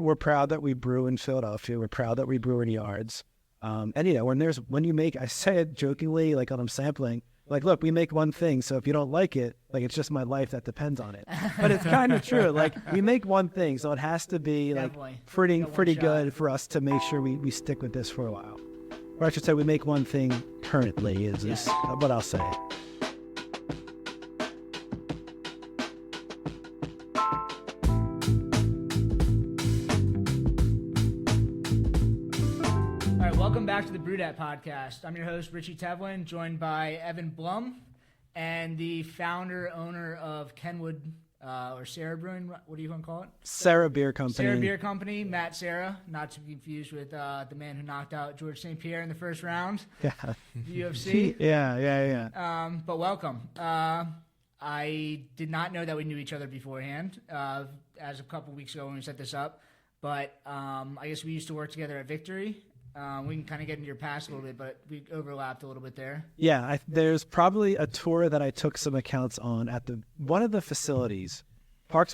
we're proud that we brew in Philadelphia. We're proud that we brew in yards. And when you make, I say it jokingly, like when I'm sampling, like, look, we make one thing. So if you don't like it, like, it's just my life that depends on it. But it's kind of true. Like, we make one thing, so it has to be like pretty good for us to make sure we stick with this for a while. Or I should say, we make one thing currently is what I'll say. Welcome back to the Brewdat podcast. I'm your host, Richie Tevlin, joined by Evan Blum and the founder, owner of Kenwood, or Serra Brewing. What do you want to call it? Serra Beer Company. Serra Beer Company, Matt Serra, not to be confused with the man who knocked out George St. Pierre in the first round. Yeah. The UFC. Yeah. But welcome. I did not know that we knew each other beforehand, as a couple weeks ago when we set this up. But I guess we used to work together at Victory. We can kind of get into your past a little bit, but we overlapped a little bit there. Yeah, there's probably a tour that I took some accounts on at one of the facilities.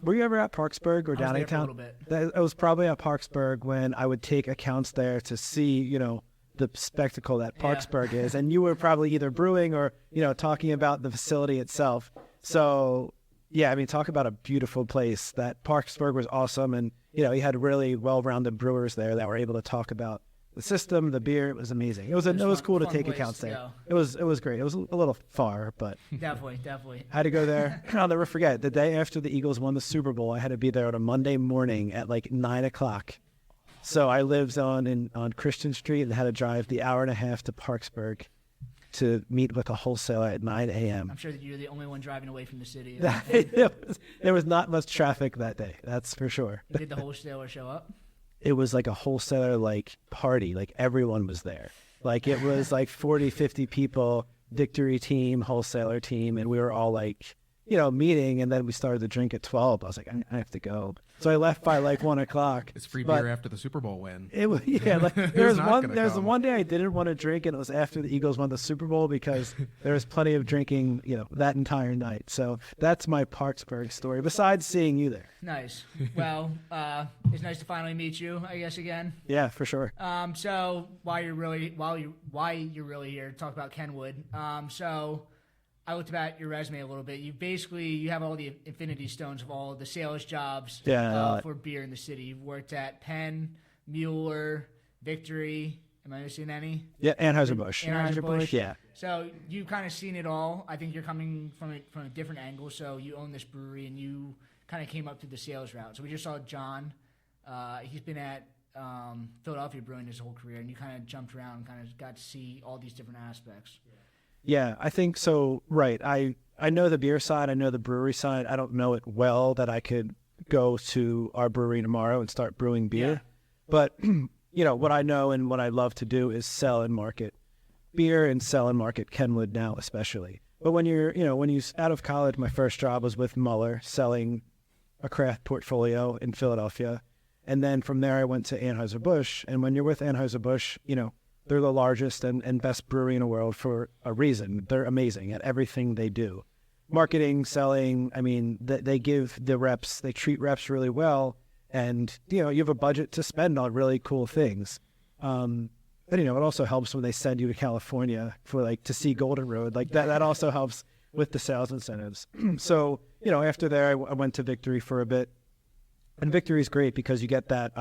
Were you ever at Parksburg or Downingtown? I was there for a little bit. It was probably at Parksburg when I would take accounts there to see, the spectacle that Parksburg is. And you were probably either brewing or, talking about the facility itself. So, yeah, I mean, talk about a beautiful place. That Parksburg was awesome. And, you had really well-rounded brewers there that were able to talk about the system, the beer. It was amazing. It was cool to take accounts there. It was great. It was a little far, but definitely. I had to go there. I'll never forget the day after the Eagles won the Super Bowl. I had to be there on a Monday morning at like 9:00. So I lived on Christian Street and had to drive the hour and a half to Parksburg to meet with a wholesaler at 9 a.m. I'm sure that you're the only one driving away from the city. There was not much traffic that day. That's for sure. Did the wholesaler show up? It was like a wholesaler party. Like everyone was there. Like it was like 40, 50 people, Victory team, wholesaler team, and we were all meeting, and then we started to drink at 12. I was like, I have to go. So I left by 1:00. It's free beer after the Super Bowl win. It was there's one day I didn't want to drink, and it was after the Eagles won the Super Bowl because there was plenty of drinking, that entire night. So that's my Parksburg story. Besides seeing you there. Nice. Well, it's nice to finally meet you, I guess, again. Yeah, for sure. So why you're really here to talk about Kenwood. So I looked at your resume a little bit. You have all the infinity stones of all the sales jobs for beer in the city. You've worked at Penn, Muller, Victory. Am I missing any? Yeah, Anheuser-Busch. Anheuser-Busch. Yeah. So you've kind of seen it all. I think you're coming from a different angle. So you own this brewery and you kind of came up through the sales route. So we just saw John. He's been at Philadelphia Brewing his whole career, and you kind of jumped around and kind of got to see all these different aspects. Yeah, I think so. Right. I know the beer side. I know the brewery side. I don't know it well that I could go to our brewery tomorrow and start brewing beer. Yeah. But, what I know and what I love to do is sell and market beer and sell and market Kenwood now especially. But when you're out of college, my first job was with Muller selling a craft portfolio in Philadelphia. And then from there I went to Anheuser-Busch. And when you're with Anheuser-Busch, they're the largest and best brewery in the world for a reason. They're amazing at everything they do. Marketing, selling, I mean, they give the reps, they treat reps really well. And, you have a budget to spend on really cool things. But, it also helps when they send you to California for to see Golden Road. That also helps with the sales incentives. So, after there, I went to Victory for a bit. And Victory is great because you get that,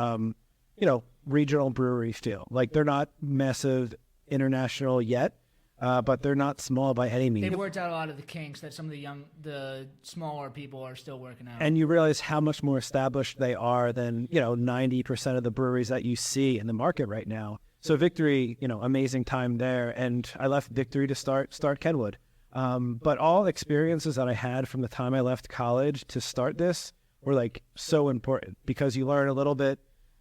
regional brewery feel. They're not massive international yet, but they're not small by any means. They've worked out a lot of the kinks that some of the smaller people are still working out. And you realize how much more established they are than, 90% of the breweries that you see in the market right now. So Victory, amazing time there. And I left Victory to start Kenwood. But all experiences that I had from the time I left college to start this were so important because you learn a little bit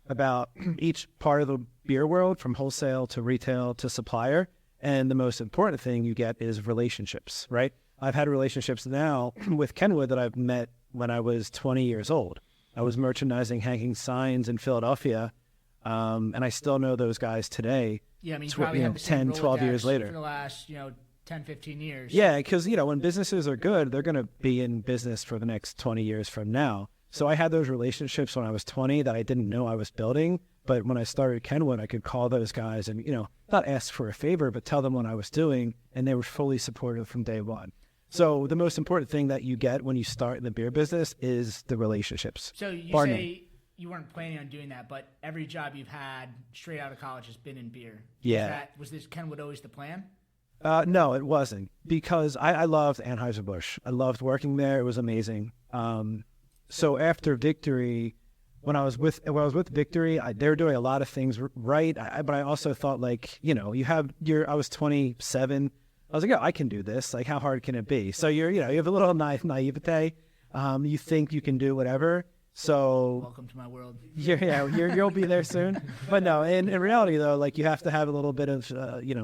about each part of the beer world, from wholesale to retail to supplier. And the most important thing you get is relationships, right? I've had relationships now with Kenwood that I've met when I was 20 years old. I was merchandising, hanging signs in Philadelphia, and I still know those guys today. Yeah, I mean, you probably have the same 10, 12 years later. For the last, 10, 15 years. Yeah, because, when businesses are good, they're going to be in business for the next 20 years from now. So I had those relationships when I was 20 that I didn't know I was building. But when I started Kenwood, I could call those guys and, not ask for a favor, but tell them what I was doing. And they were fully supportive from day one. So the most important thing that you get when you start in the beer business is the relationships. So you say you weren't planning on doing that, but every job you've had straight out of college has been in beer. Yeah. Was this Kenwood always the plan? No, it wasn't, because I loved Anheuser-Busch. I loved working there. It was amazing. So after Victory, when I was with Victory, they were doing a lot of things right. But I also thought, like, I was 27. I was like, I can do this. Like, how hard can it be? So you have a little naivete. You think you can do whatever. So welcome to my world. You'll be there soon. But no, in reality though, like, you have to have a little bit of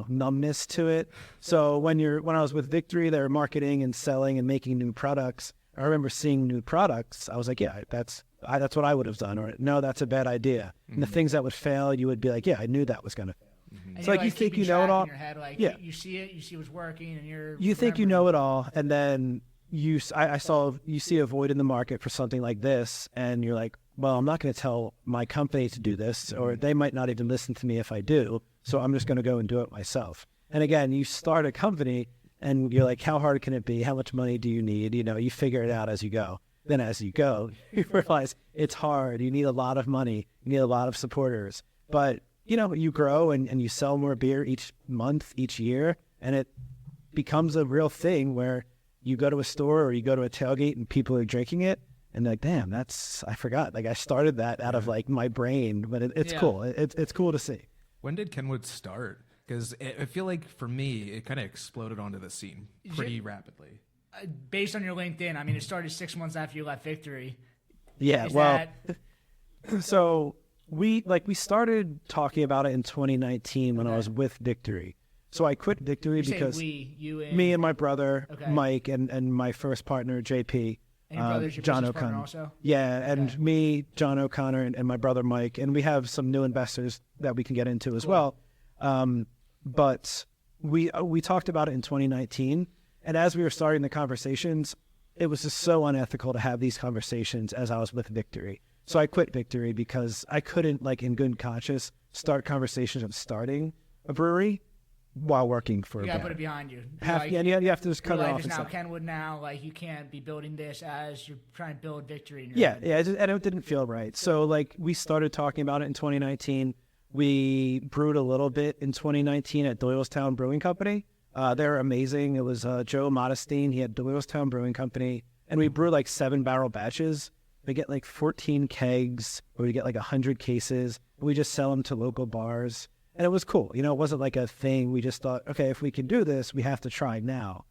numbness to it. So when I was with Victory, they were marketing and selling and making new products. I remember seeing new products. I was like, that's what I would have done. Or no, that's a bad idea. Mm-hmm. And the things that would fail, you would be like, I knew that was going to fail. Mm-hmm. It's like you think you know it all. In your head, like, you see it, you see what's working, and you think you know it all, and then you see a void in the market for something like this, and you're like, well, I'm not going to tell my company to do this, or they might not even listen to me if I do, so I'm just going to go and do it myself. And again, you start a company, and you're like, how hard can it be? How much money do you need? You figure it out as you go. Then as you go, you realize it's hard. You need a lot of money. You need a lot of supporters. But, you grow and you sell more beer each month, each year, and it becomes a real thing where you go to a store or you go to a tailgate and people are drinking it, and they're like, damn, I forgot. Like, I started that out of, like, my brain, but it's cool. It's cool to see. When did Kenwood start? Because I feel like, for me, it kind of exploded onto the scene pretty rapidly. Based on your LinkedIn, I mean, it started 6 months after you left Victory. Yeah, so we started talking about it in 2019 when I was with Victory. So I quit Victory because me and my brother, Mike, and my first partner, JP, and your brother's your John business partner O'Connor. Also? Yeah, and me, John O'Connor, and my brother, Mike. And we have some new investors that we can get into as well. But we talked about it in 2019. And as we were starting the conversations, it was just so unethical to have these conversations as I was with Victory. So I quit Victory because I couldn't, like, in good conscience, start conversations of starting a brewery while working for a band. You gotta put it behind you. You have to just cut it off. Your life is now Kenwood now. Like, you can't be building this as you're trying to build Victory in your head. And it didn't feel right. So, like, we started talking about it in 2019. We brewed a little bit in 2019 at Doylestown Brewing Company. They're amazing. It was Joe Modestine. He had Doylestown Brewing Company. And we brew, like, 7-barrel batches. We get, like, 14 kegs, or we get, like, 100 cases. We just sell them to local bars. And it was cool. It wasn't like a thing. We just thought, okay, if we can do this, we have to try now.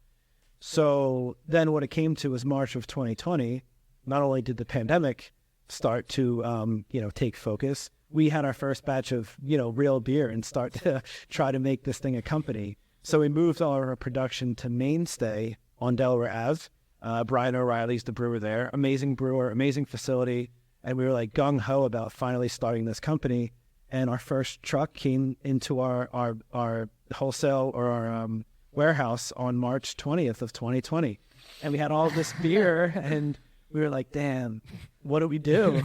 So then what it came to was March of 2020. Not only did the pandemic start to, take focus, we had our first batch of, real beer and start to try to make this thing a company. So we moved all our production to Mainstay on Delaware Ave. Brian O'Reilly's the brewer there. Amazing brewer, amazing facility. And we were, like, gung-ho about finally starting this company. And our first truck came into our wholesale or our warehouse on March 20th of 2020. And we had all this beer, and we were like, damn, what do we do?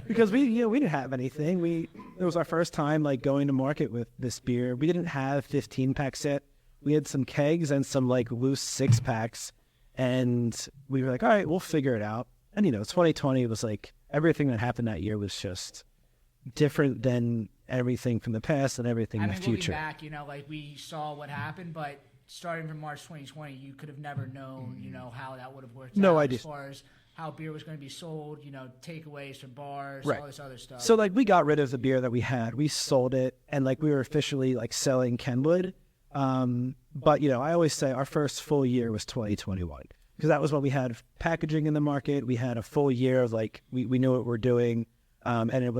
Because we didn't have anything. It was our first time, like, going to market with this beer. We didn't have 15-pack set. We had some kegs and some, like, loose 6-packs. And we were like, all right, we'll figure it out. And, 2020 was like, everything that happened that year was just different than everything from the past and everything in the future. Looking back, like, we saw what happened, but starting from March 2020, you could have never known, how that would have worked out. No idea. As far as how beer was going to be sold, takeaways from bars, right. All this other stuff. So, like, we got rid of the beer that we had. We sold it, and, like, we were officially, like, selling Kenwood. But, I always say our first full year was 2021 because that was when we had packaging in the market. We had a full year of, like, we knew what we're doing, and it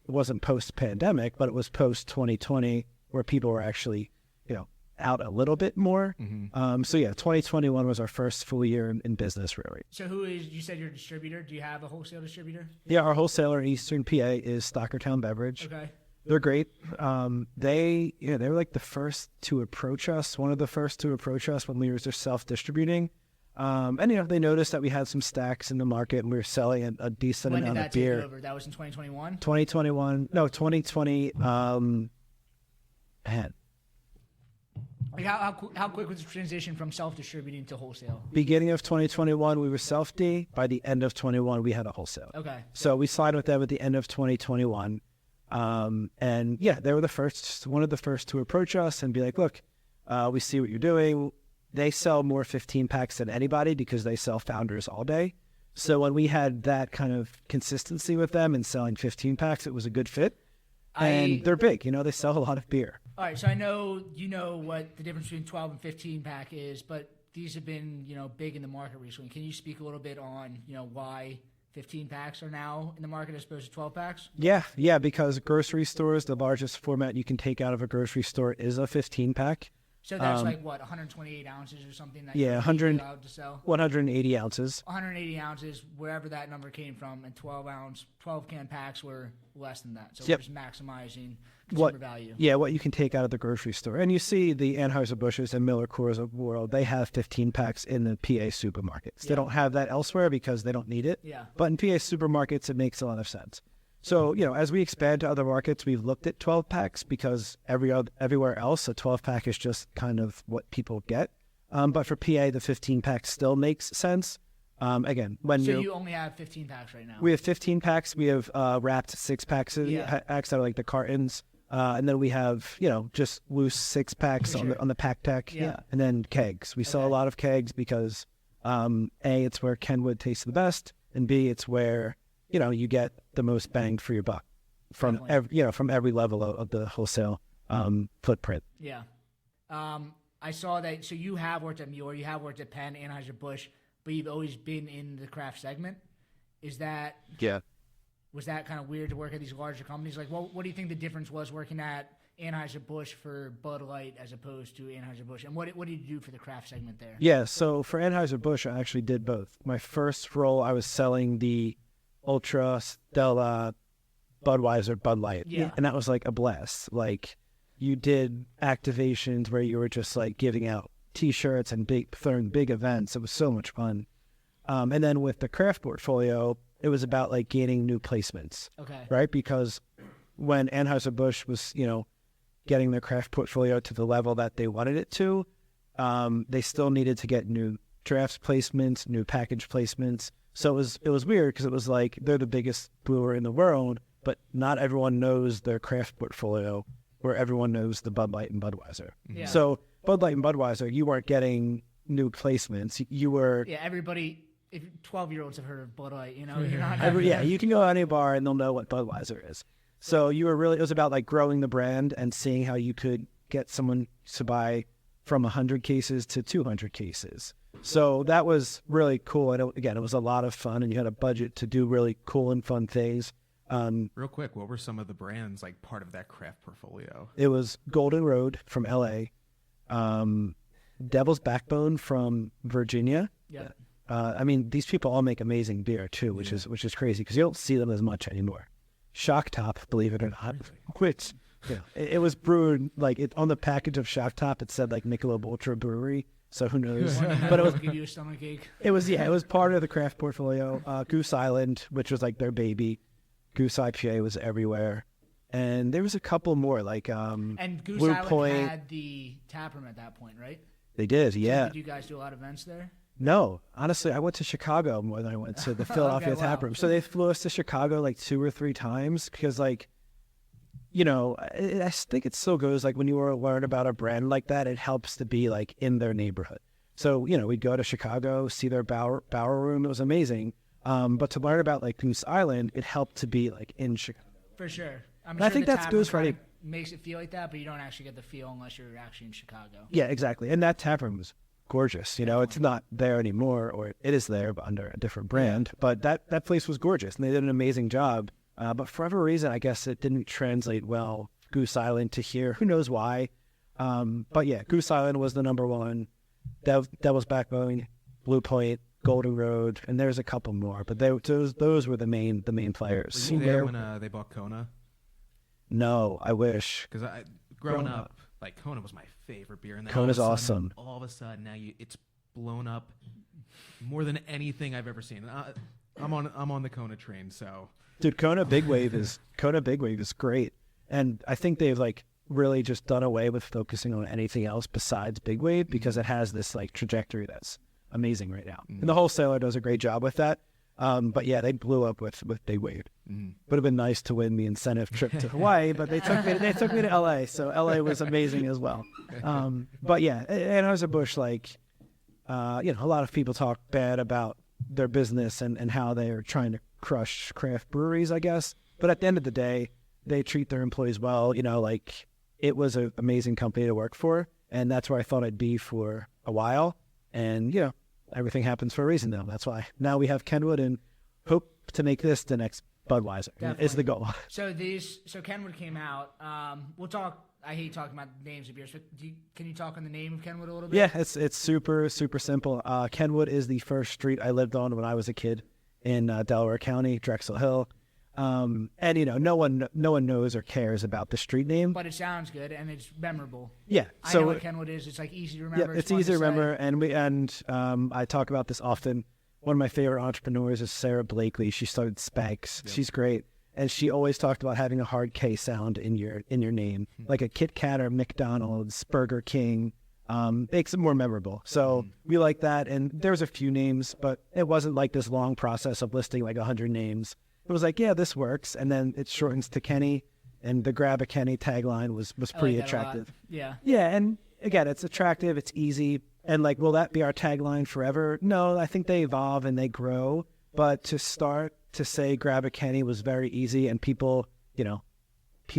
wasn't post-pandemic, but it was post-2020 where people were actually, out a little bit more. Mm-hmm. 2021 was our first full year in business, really. So you said you're a distributor. Do you have a wholesale distributor? Yeah, our wholesaler in Eastern PA is Stockertown Beverage. Okay. They're great. They were like the first to approach us, one of the first to approach us when we were just self-distributing. And they noticed that we had some stacks in the market and we were selling a decent When amount did of that take beer. over? That was in 2021? 2020. Man, Like how quick was the transition from self-distributing to wholesale? beginning of 2021, we were self-D. By the end of 21, we had a wholesale. Okay. So we signed with them at the end of 2021. And yeah, they were one of the first to approach us and be like, look, we see what you're doing. They sell more 15 packs than anybody because they sell Founders all day. So when we had that kind of consistency with them and selling 15 packs, it was a good fit. And they're big, they sell a lot of beer. All right, so I know you know what the difference between 12 and 15 pack is, but these have been, big in the market recently. Can you speak a little bit on, why 15 packs are now in the market as opposed to 12 packs? Yeah, because grocery stores, the largest format you can take out of a grocery store is a 15 pack. So that's 128 ounces or something that Yeah, you're allowed to sell? 180 ounces. 180 ounces, wherever that number came from, and 12 can packs were less than that. So Yep. we're just maximizing consumer value. Yeah, what you can take out of the grocery store. And you see the Anheuser-Busch's and Muller Coors of the world, they have 15 packs in the PA supermarkets. They don't have that elsewhere because they don't need it. Yeah. But in PA supermarkets, it makes a lot of sense. So, as we expand to other markets, we've looked at 12 packs because everywhere else, a 12 pack is just kind of what people get. But for PA, the 15 pack still makes sense. Again, when you only have 15 packs right now? we have 15 packs, we have wrapped 6 packs Yeah. packs that are like the cartons. And then we have, just loose 6 packs on the pack tech. Yeah. And then kegs. We sell a lot of kegs because, A, it's where Kenwood tastes the best, and B, it's where, you get the most bang for your buck from from every level of the wholesale footprint. Yeah. I saw that. So you have worked at Muller, you have worked at Penn, Anheuser-Busch, but you've always been in the craft segment. Was that kind of weird to work at these larger companies? Like, what do you think the difference was working at Anheuser-Busch for Bud Light as opposed to Anheuser-Busch? And what did you do for the craft segment there? Yeah, so for Anheuser-Busch, I actually did both. My first role, I was selling the Ultra, Stella, Budweiser, Bud Light. Yeah. And that was like a blast. Like, you did activations where you were just like giving out T-shirts and throwing big events. It was so much fun. And then with the craft portfolio, it was about like gaining new placements. Okay. Right? Because when Anheuser-Busch was, getting their craft portfolio to the level that they wanted it to, they still needed to get new drafts placements, new package placements. So it was weird because it was like they're the biggest brewer in the world, but not everyone knows their craft portfolio where everyone knows the Bud Light and Budweiser. Yeah. So Bud Light and Budweiser, you weren't getting new placements. You were... Yeah, everybody, if 12-year-olds have heard of Bud Light, you're not... you can go to any bar and they'll know what Budweiser is. So it was about like growing the brand and seeing how you could get someone to buy from 100 cases to 200 cases. So that was really cool. And again, it was a lot of fun, and you had a budget to do really cool and fun things. Real quick, what were some of the brands like part of that craft portfolio? It was Golden Road from LA, Devil's Backbone from Virginia. Yeah. These people all make amazing beer too, which is crazy because you don't see them as much anymore. Shock Top, believe it or not, which it was brewed like on the package of Shock Top. It said like Michelob Ultra Brewery. So who knows? But it was give you a stomachache. It was part of the craft portfolio. Goose Island, which was like their baby. Goose IPA was everywhere, and there was a couple more like and Goose Blue Island Point. had the tap room at that point, right? They did, So yeah. did you guys do a lot of events there? No, honestly, I went to Chicago more than I went to the Philadelphia tap room. So they flew us to Chicago like 2 or 3 times because like, I think it still goes like when you learn about a brand like that, it helps to be like in their neighborhood. So, we'd go to Chicago, see their bower room. It was amazing. But to learn about like Goose Island, it helped to be like in Chicago. For sure. I think that goes for any... makes it feel like that, but you don't actually get the feel unless you're actually in Chicago. Yeah, exactly. And that tap room was gorgeous. It's not there anymore, or it is there, but under a different brand. Yeah. But that place was gorgeous, and they did an amazing job. But for whatever reason, I guess it didn't translate well, Goose Island to here. Who knows why? But yeah, Goose Island was the number one. Devil's Backbone, Blue Point, Golden Road, and there's a couple more. But those were the main players. Were you there when they bought Kona? No, I wish. Because growing up, like Kona was my favorite beer. And then Kona's awesome. All of a sudden, now it's blown up more than anything I've ever seen. I'm on the Kona train, so dude, Kona Big Wave is great, and I think they've like really just done away with focusing on anything else besides Big Wave because it has this like trajectory that's amazing right now, and the wholesaler does a great job with that. But yeah, they blew up with Big Wave. Would have been nice to win the incentive trip to Hawaii, but they took me to LA, so LA was amazing as well. But yeah, Anheuser-Busch, like a lot of people talk bad about their business and how they are trying to crush craft breweries, I guess. But at the end of the day, they treat their employees well. Like it was an amazing company to work for, and that's where I thought I'd be for a while. And everything happens for a reason, though. That's why now we have Kenwood and hope to make this the next Budweiser. Definitely. Is the goal. So Kenwood came out. We'll talk. I hate talking about names of beers, but can you talk on the name of Kenwood a little bit? Yeah, it's super simple. Kenwood is the first street I lived on when I was a kid in Delaware County, Drexel Hill. And no one knows or cares about the street name, but it sounds good and it's memorable. Yeah, I know what Kenwood is. It's like easy to remember. Yeah, it's easy to remember, and I talk about this often. One of my favorite entrepreneurs is Serra. She started Spanx. Yep. She's great, and she always talked about having a hard K sound in your name, like a Kit Kat or McDonald's, Burger King. Makes it more memorable. So we like that, and there's a few names, but it wasn't like this long process of listing like 100 names. It was like, yeah, this works, and then it shortens to Kenny, and the Grab a Kenny tagline was pretty attractive. Yeah. Yeah, and again, it's attractive, it's easy, and like, will that be our tagline forever? No, I think they evolve and they grow, but to start to say Grab a Kenny was very easy, and people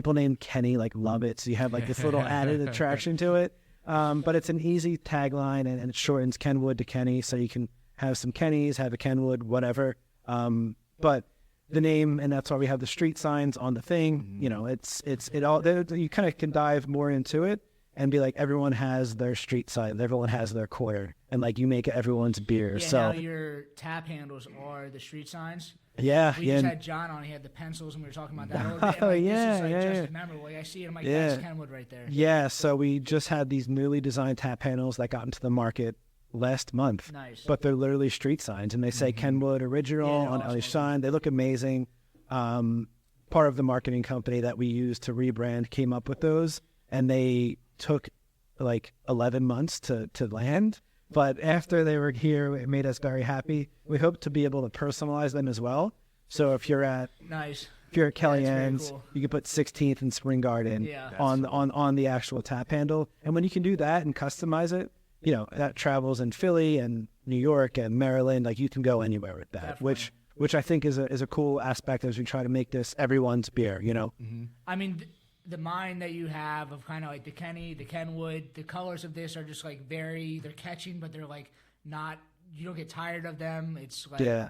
named Kenny like love it, so you have like this little added attraction to it. But it's an easy tagline, and it shortens Kenwood to Kenny, so you can have some Kennys, have a Kenwood, whatever. But the name, and that's why we have the street signs on the thing. It all. You kind of can dive more into it and be like, everyone has their street sign, everyone has their corner, and like you make everyone's beer. Yeah, so now your tap handles are the street signs. Yeah, we just had John on. He had the pencils, and we were talking about that. Just memorable. Like, I see it. I'm like, that's Kenwood right there. Yeah, so we just had these newly designed tap panels that got into the market last month. Nice. But they're literally street signs, and they say Kenwood Original on each sign. They look amazing. Part of the marketing company that we used to rebrand came up with those, and they took like 11 months to land. But after they were here, it made us very happy. We hope to be able to personalize them as well. So if you're at Kellyanne's, cool. You can put 16th and Spring Garden on the actual tap handle. And when you can do that and customize it, that travels in Philly and New York and Maryland. Like, you can go anywhere with that, which I think is a cool aspect as we try to make this everyone's beer. I mean, the mind that you have of kind of like the Kenny, the Kenwood, the colors of this are just like they're catching, but they're like not. You don't get tired of them. It's like, I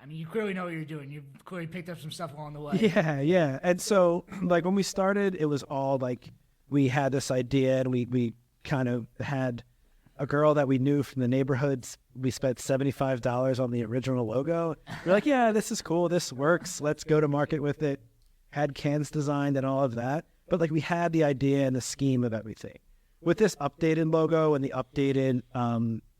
mean, you clearly know what you're doing. You've clearly picked up some stuff along the way. Yeah. And so, like, when we started, it was all like we had this idea, and we kind of had a girl that we knew from the neighborhoods. We spent $75 on the original logo. We're like, yeah, this is cool. This works. Let's go to market with it. Had cans designed and all of that. But like, we had the idea and the scheme of everything. With this updated logo and the updated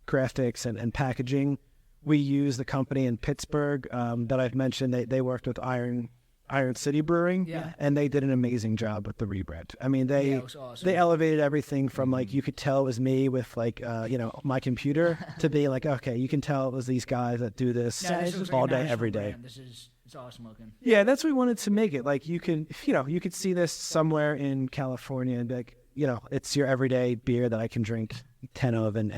graphics and packaging, we use the company in Pittsburgh that I've mentioned. They worked with Iron City Brewing, and they did an amazing job with the rebrand. I mean, it was awesome. They elevated everything from like, you could tell it was me with like my computer to be like, okay, you can tell it was these guys that do this all day, every day. It's awesome looking. Yeah, that's what we wanted to make it. Like, you could see this somewhere in California and be like, it's your everyday beer that I can drink 10 of, and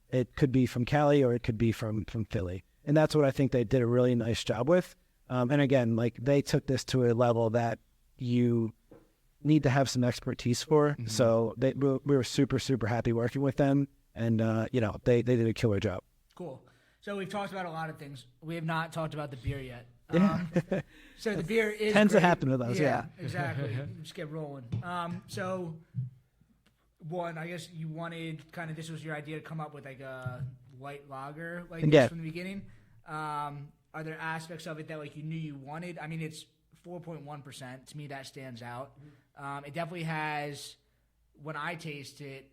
it could be from Cali or it could be from Philly. And that's what I think they did a really nice job with. And again, like, they took this to a level that you need to have some expertise for. Mm-hmm. So we were super, super happy working with them, and they did a killer job. Cool. So we've talked about a lot of things. We have not talked about the beer yet. Yeah. So the beer is tends great. to happen with us. Yeah. Exactly. Just get rolling. So one, I guess you wanted this was your idea to come up with like a light lager this from the beginning. Are there aspects of it that like you knew you wanted? I mean, it's 4.1%. To me, that stands out. It definitely has. When I taste it,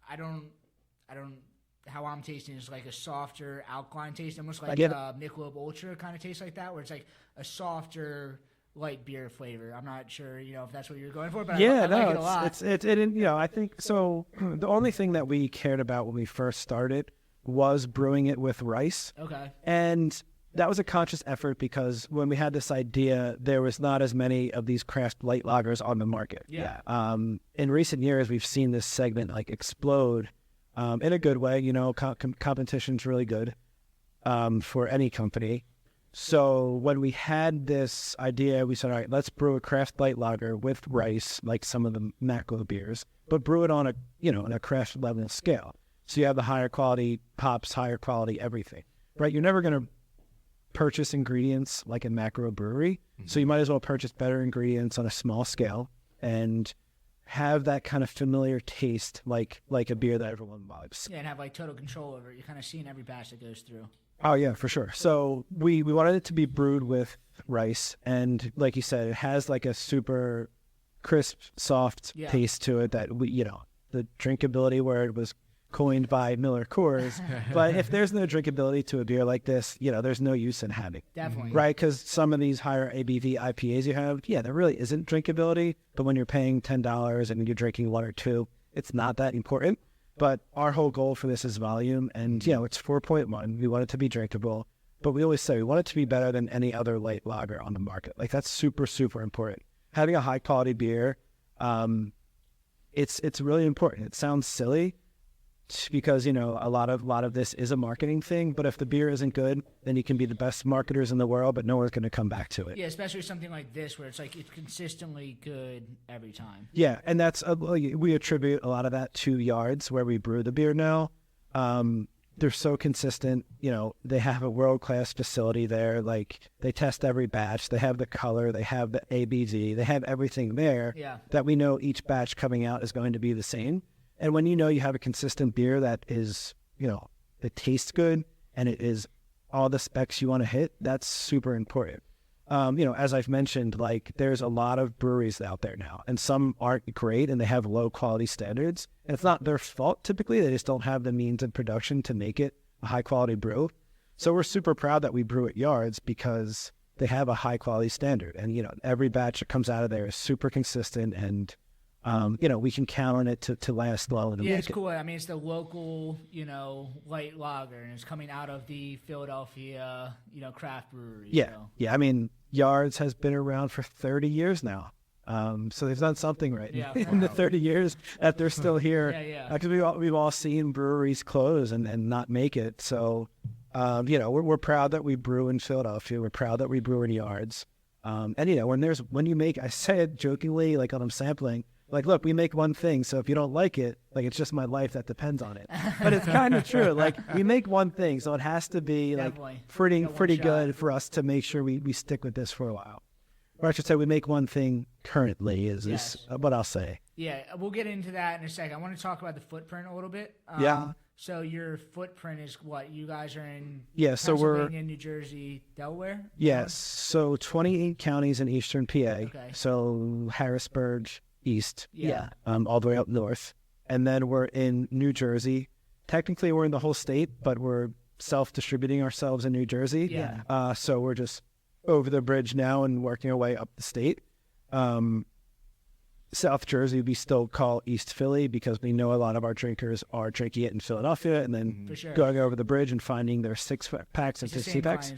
I don't how I'm tasting is like a softer alkaline taste, almost like Michelob Ultra kind of tastes like that, where it's like a softer light beer flavor. I'm not sure, if that's what you're going for, but I like it a lot. I think so. The only thing that we cared about when we first started was brewing it with rice. Okay. And that was a conscious effort because when we had this idea, there was not as many of these craft light lagers on the market. Yeah. In recent years, we've seen this segment explode in a good way. Competition's really good for any company. So when we had this idea, we said, all right, let's brew a craft light lager with rice, like some of the macro beers, but brew it on a craft level scale. So you have the higher quality hops, higher quality everything, right? You're never going to purchase ingredients like a macro brewery. Mm-hmm. So you might as well purchase better ingredients on a small scale and have that kind of familiar taste like a beer that everyone loves. Yeah, and have total control over it. You're kind of seeing every batch that goes through. Oh, yeah, for sure. So we wanted it to be brewed with rice. And like you said, it has a super crisp, soft taste to it that the drinkability word was coined by Muller Coors. But if there's no drinkability to a beer like this, there's no use in having. Definitely. Right? Because some of these higher ABV IPAs you have, there really isn't drinkability. But when you're paying $10 and you're drinking one or two, it's not that important. But our whole goal for this is volume. And, it's 4.1. We want it to be drinkable. But we always say we want it to be better than any other light lager on the market. That's super, super important. Having a high-quality beer, it's really important. It sounds silly, because a lot of this is a marketing thing, but if the beer isn't good, then you can be the best marketers in the world, but no one's going to come back to it. Yeah, especially something like this where it's consistently good every time. Yeah, and that's we attribute a lot of that to Yards where we brew the beer now. They're so consistent. They have a world-class facility there. They test every batch. They have the color. They have the ABV. They have everything there that we know each batch coming out is going to be the same. And when you have a consistent beer that is, it tastes good and it is all the specs you want to hit, that's super important. As I've mentioned, there's a lot of breweries out there now, and some aren't great and they have low quality standards. And it's not their fault typically, they just don't have the means of production to make it a high quality brew. So we're super proud that we brew at Yards because they have a high quality standard. And, every batch that comes out of there is super consistent and we can count on it to last long. Yeah, it's cool. I mean, it's the local, light lager, and it's coming out of the Philadelphia, craft brewery. Yeah, so. Yeah. I mean, Yards has been around for 30 years now. So they've done something right in the 30 years that they're still here. Because we've all seen breweries close and not make it. So, we're proud that we brew in Philadelphia. We're proud that we brew in Yards. And when you make, I say it jokingly, when I'm sampling, look, we make one thing, so if you don't like it, it's just my life that depends on it. But it's kind of true. We make one thing, so it has to be pretty good for us to make sure we stick with this for a while. Or I should say, we make one thing currently is what I'll say. Yeah, we'll get into that in a second. I want to talk about the footprint a little bit. So your footprint is what? You guys are in Pennsylvania, New Jersey, Delaware? Yes. So 28 counties in eastern PA. Okay. So Harrisburg, east. All the way up north. And then we're in New Jersey. Technically, we're in the whole state, but we're self-distributing ourselves in New Jersey. Yeah. So we're just over the bridge now and working our way up the state. South Jersey, we still call East Philly because we know a lot of our drinkers are drinking it in Philadelphia and then going over the bridge and finding their 6-packs and 16-packs.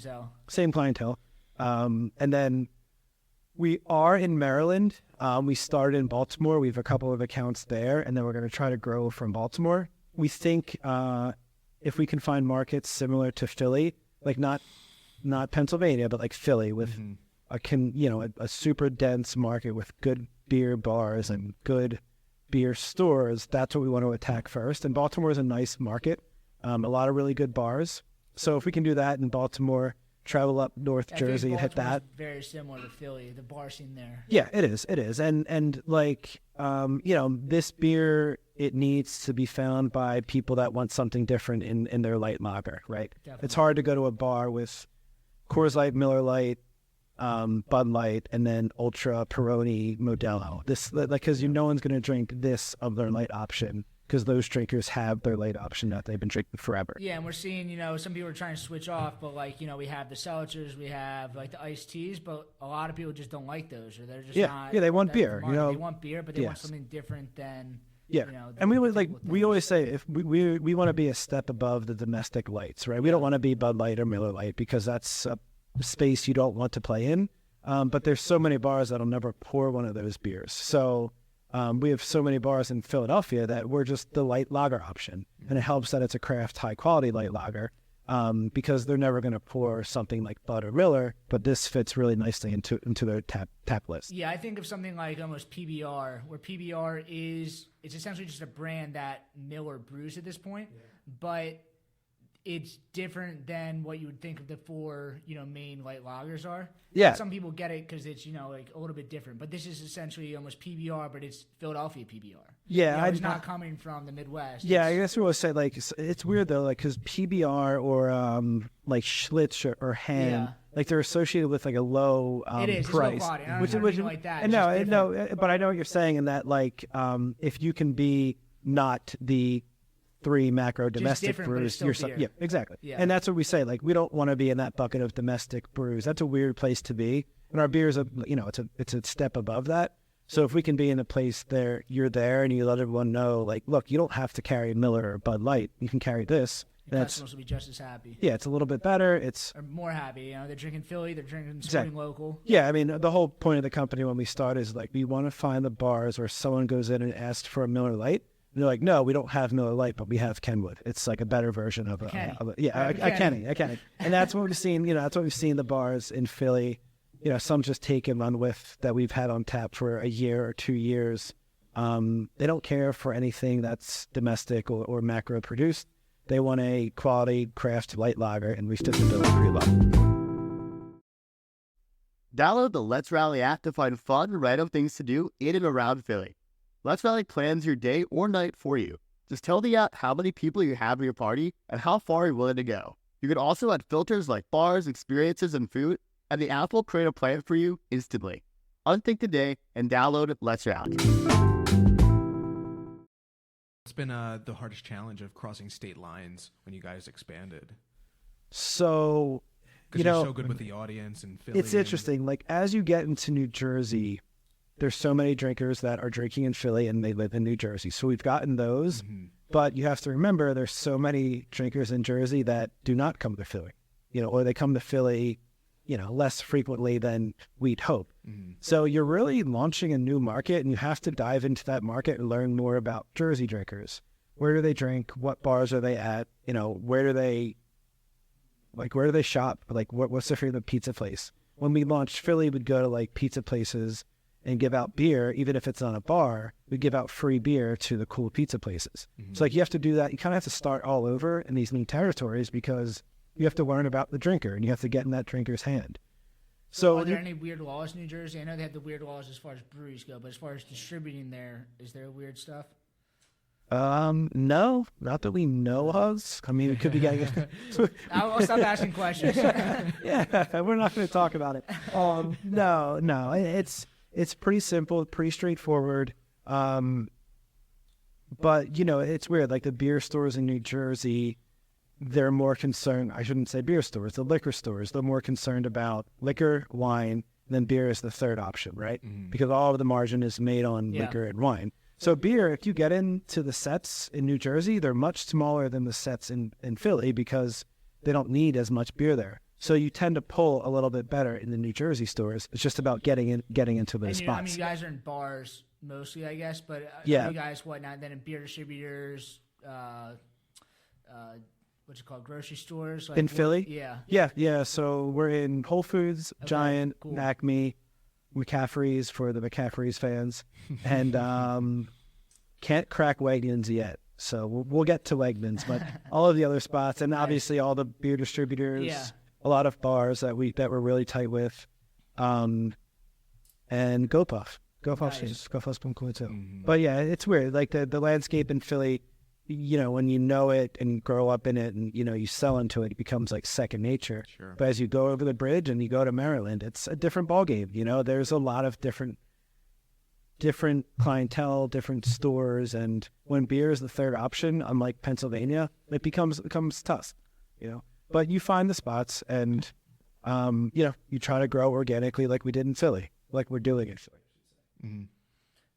Same clientele. And then we are in Maryland. We started in Baltimore. We have a couple of accounts there, and then we're going to try to grow from Baltimore. We think if we can find markets similar to Philly, not Pennsylvania, but Philly with a super dense market with good beer bars and good beer stores, that's what we want to attack first. And Baltimore is a nice market, a lot of really good bars. So if we can do that in Baltimore, travel up North Jersey and hit that. Very similar to Philly, the bar scene there. Yeah, it is. And this beer, it needs to be found by people that want something different in their light lager, right? Definitely. It's hard to go to a bar with Coors Light, Miller Lite, Bud Light, and then Ultra, Peroni, Modelo. This because no one's going to drink this of their light option because those drinkers have their light option that they've been drinking forever. Yeah, and we're seeing, some people are trying to switch off, but we have the seltzers, we have like the iced teas, but a lot of people just don't like those, or they're just not. Yeah, they want beer. They want beer, but they want something different than. Yeah, and we always say if we want to be a step above the domestic lights, right? We don't want to be Bud Light or Miller Lite because that's a space you don't want to play in. But there's so many bars that'll never pour one of those beers. So we have so many bars in Philadelphia that we're just the light lager option, and it helps that it's a craft, high quality light lager. Because they're never going to pour something like Bud or Miller, but this fits really nicely into their tap list. Yeah, I think of something like almost PBR, where PBR it's essentially just a brand that Miller brews at this point, but it's different than what you would think of the four, main light lagers are. Yeah. And some people get it because it's, like a little bit different, but this is essentially almost PBR, but it's Philadelphia PBR. Yeah. It's not coming from the Midwest. Yeah, I guess we will say, it's weird though, because PBR or like Schlitz or Ham, they're associated with like a low it is, price. It's low quality. Which like that. No, but I know what you're saying in that if you can be not the 3 macro domestic brews, yeah, exactly. Yeah. And that's what we say. We don't want to be in that bucket of domestic brews. That's a weird place to be. And our beer is it's a step above that. So if we can be in a place there, you're there and you let everyone know, look, you don't have to carry Miller or Bud Light. You can carry this. Customers will be just as happy. Yeah, it's a little bit better. Or more happy. They're drinking Philly. They're drinking something local. Yeah, I mean, the whole point of the company when we start is we want to find the bars where someone goes in and asks for a Miller Light. And they're like, no, we don't have Miller Lite, but we have Kenwood. It's like a better version of a Kenny. And that's what we've seen. That's what we've seen in the bars in Philly. Some just take and run with that we've had on tap for a year or 2 years. They don't care for anything that's domestic or macro produced. They want a quality craft light lager, and we fit the bill pretty well. Download the Let's Rally app to find fun, random things to do in and around Philly. Let's Rally plans your day or night for you. Just tell the app how many people you have in your party and how far you're willing to go. You can also add filters like bars, experiences, and food, and the app will create a plan for you instantly. Unthink today and download Let's Rally. What's been the hardest challenge of crossing state lines when you guys expanded? So, because you're so good with the audience and Philly. It's interesting. As you get into New Jersey, there's so many drinkers that are drinking in Philly and they live in New Jersey. So we've gotten those, but you have to remember there's so many drinkers in Jersey that do not come to Philly, or they come to Philly, less frequently than we'd hope. So you're really launching a new market and you have to dive into that market and learn more about Jersey drinkers. Where do they drink? What bars are they at? Where do they shop? What's their favorite pizza place? When we launched Philly, we'd go to pizza places and give out beer, even if it's on a bar, we give out free beer to the cool pizza places. So you have to do that. You kind of have to start all over in these new territories because you have to learn about the drinker and you have to get in that drinker's hand. So are there any weird laws in New Jersey? I know they have the weird laws as far as breweries go, but as far as distributing there, is there weird stuff? No, not that we know of. I mean, it could be getting. I'll stop asking questions. Yeah, we're not going to talk about it. No, it's pretty simple, pretty straightforward. But it's weird. The beer stores in New Jersey, they're more concerned. I shouldn't say beer stores. The liquor stores, they're more concerned about liquor, wine, and then beer is the third option, right? Because all of the margin is made on liquor and wine. So beer, if you get into the sets in New Jersey, they're much smaller than the sets in Philly because they don't need as much beer there. So you tend to pull a little bit better in the New Jersey stores. It's just about getting into those spots. I mean, you guys are in bars mostly, I guess, but you guys whatnot. Then in beer distributors, what's it called, grocery stores in Philly? Yeah. So we're in Whole Foods, Giant, cool. Acme, McCaffrey's for the McCaffrey's fans, and can't crack Wegmans yet. So we'll get to Wegmans, but all of the other spots, and obviously all the beer distributors, a lot of bars that we're really tight with, and GoPuff. GoPuff's been cool too. But yeah, it's weird. The landscape in Philly, when you know it and grow up in it and, you sell into it, it becomes second nature. Sure. But as you go over the bridge and you go to Maryland, it's a different ballgame. There's a lot of different different clientele, different stores, and when beer is the third option, unlike Pennsylvania, it becomes tough, But you find the spots, and you try to grow organically, like we did in Philly, like we're doing in Philly. Mm-hmm.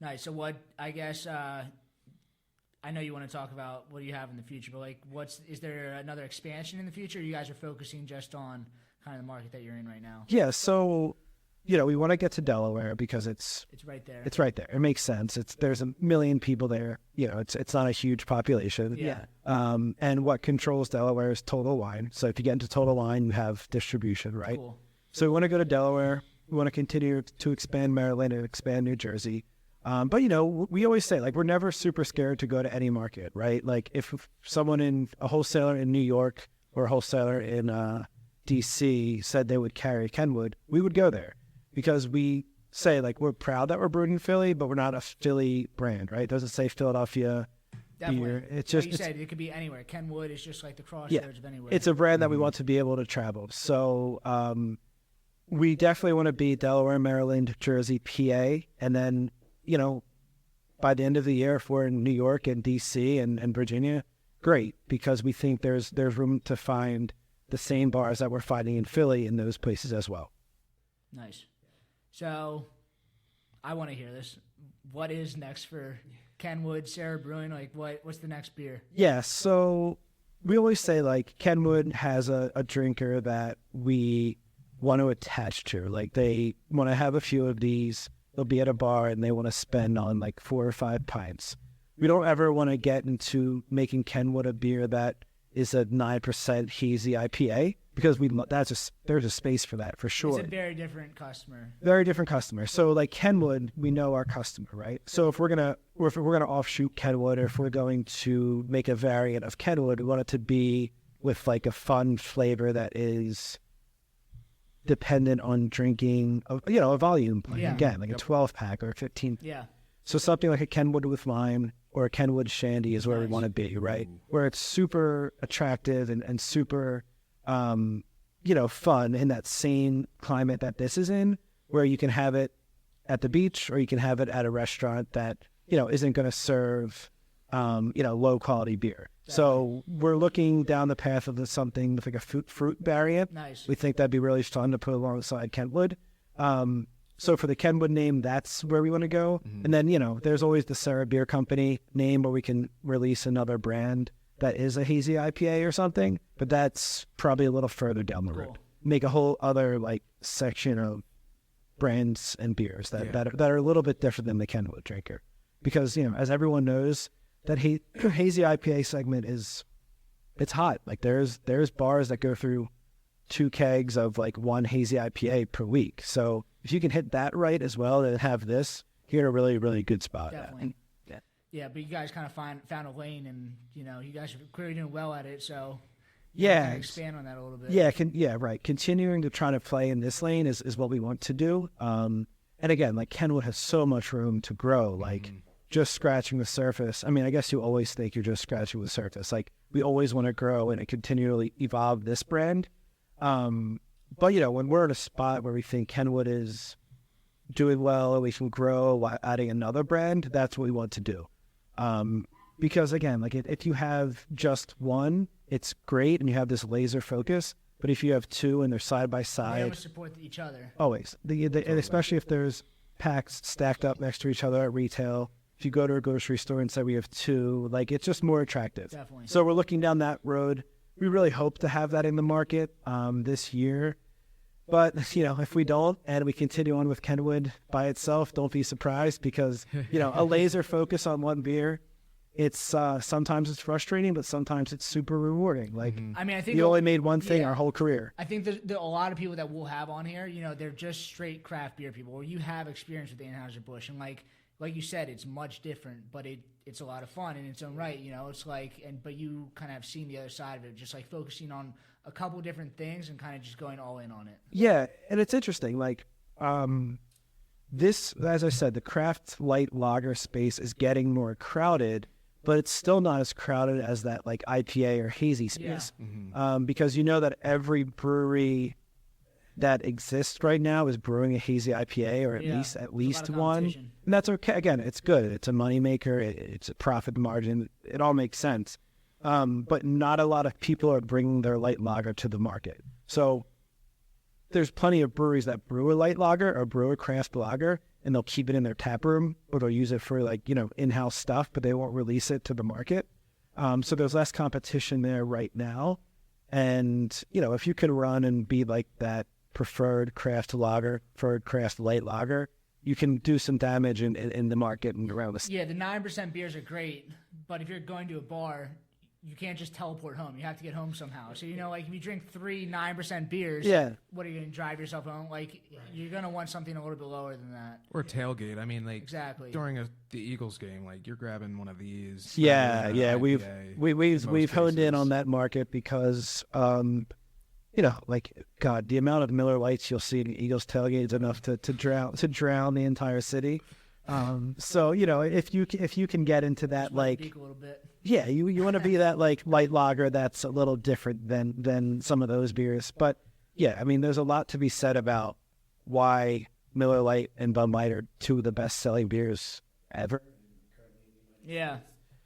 Nice. So what? I guess I know you want to talk about what do you have in the future, but like, is there another expansion in the future? Or you guys are focusing just on kind of the market that you're in right now? Yeah. So, we want to get to Delaware because it's right there. It's right there. It makes sense. There's a million people there. It's not a huge population. Yeah. And what controls Delaware is Total Wine. So if you get into Total Wine, you have distribution, right? Cool. So we want to go to Delaware. We want to continue to expand Maryland and expand New Jersey. But, we always say, like, we're never super scared to go to any market, right? Like, if a wholesaler in New York or a wholesaler in D.C. said they would carry Kenwood, we would go there because we say, like, we're proud that we're brewed in Philly, but we're not a Philly brand, right? It doesn't say Philadelphia Definitely. beer. It's just, like you said, it could be anywhere. Kenwood is just like the crossroads of anywhere. It's a brand that we want to be able to travel. So we definitely want to be Delaware, Maryland, Jersey, PA, and then, by the end of the year, if we're in New York and D.C. and Virginia, great, because we think there's room to find the same bars that we're finding in Philly in those places as well. Nice. So I want to hear this. What is next for Kenwood, Serra Brewing? Like, what's the next beer? Yeah, so we always say, like, Kenwood has a drinker that we want to attach to. Like, they want to have a few of these. They'll be at a bar and they want to spend on like 4 or 5 pints. We don't ever want to get into making Kenwood a beer that is a 9% hazy IPA because there's a space for that for sure. It's a very different customer. Very different customer. So like Kenwood, we know our customer, right? So if we're gonna offshoot Kenwood, or if we're going to make a variant of Kenwood, we want it to be with like a fun flavor that is dependent on drinking, a volume, again, like a 12-pack or a 15. Yeah. So something like a Kenwood with lime or a Kenwood Shandy is where we want to be, right? Where it's super attractive and super, fun in that same climate that this is in, where you can have it at the beach or you can have it at a restaurant that, isn't going to serve, low quality beer. So we're looking down the path of something with like a fruit variant. Nice. We think that'd be really fun to put alongside Kenwood. So for the Kenwood name, that's where we want to go. Mm-hmm. And then, there's always the Serra Beer Company name where we can release another brand that is a hazy IPA or something. But that's probably a little further down the road. Make a whole other like section of brands and beers that are a little bit different than the Kenwood drinker. Because, as everyone knows, that hazy IPA segment it's hot. Like there's bars that go through 2 kegs of like 1 hazy IPA per week. So if you can hit that right as well and have this, you're in a really, really good spot. Definitely. Yeah, but you guys kind of found a lane, and you guys are clearly doing well at it. So kind of expand on that a little bit. Yeah, right. Continuing to try to play in this lane is what we want to do. And again, like Kenwood has so much room to grow. Like. Just scratching the surface. I mean, I guess you always think you're just scratching the surface. Like, we always want to grow and continually evolve this brand. But, when we're in a spot where we think Kenwood is doing well and we can grow while adding another brand, that's what we want to do. Because, again, like if you have just one, it's great and you have this laser focus. But if you have 2 and they're side by side... They always support each other. Always. And especially if there's packs stacked up next to each other at retail... If you go to a grocery store and say we have 2, like it's just more attractive. Definitely. So we're looking down that road. We really hope to have that in the market this year. But, if we don't and we continue on with Kenwood by itself, don't be surprised because, a laser focus on one beer, it's sometimes it's frustrating, but sometimes it's super rewarding. Like, I mean, I think you only made one thing our whole career. I think there's a lot of people that we'll have on here, they're just straight craft beer people, or you have experience with the Anheuser-Busch, and like you said, it's much different, but it's a lot of fun in its own right. It's like, but you kind of have seen the other side of it, just like focusing on a couple different things and kind of just going all in on it. Yeah, and it's interesting. Like, this, as I said, the craft light lager space is getting more crowded, but it's still not as crowded as that like IPA or hazy space. Yeah. Because that every brewery that exists right now is brewing a hazy IPA, or at least one. And that's okay. Again, it's good. It's a moneymaker. It's a profit margin. It all makes sense. But not a lot of people are bringing their light lager to the market. So there's plenty of breweries that brew a light lager or brew a craft lager, and they'll keep it in their tap room, or they'll use it for in-house stuff, but they won't release it to the market. So there's less competition there right now. And, if you could run and be like that preferred craft lager, preferred craft light lager, you can do some damage in the market and around the... Yeah, the 9% beers are great, but if you're going to a bar, you can't just teleport home. You have to get home somehow. So, if you drink 3 9% beers, what are you going to drive yourself home? You're going to want something a little bit lower than that. Or tailgate. I mean, exactly. During the Eagles game, you're grabbing one of these. Yeah. We've honed in on that market because, God, the amount of Miller Lights you'll see in the Eagles tailgate is enough to drown the entire city. So if you can get into that, peak a little bit. Yeah, you want to be that light lager that's a little different than some of those beers. But yeah, I mean, there's a lot to be said about why Miller Lite and Bud Light are 2 of the best selling beers ever. Yeah.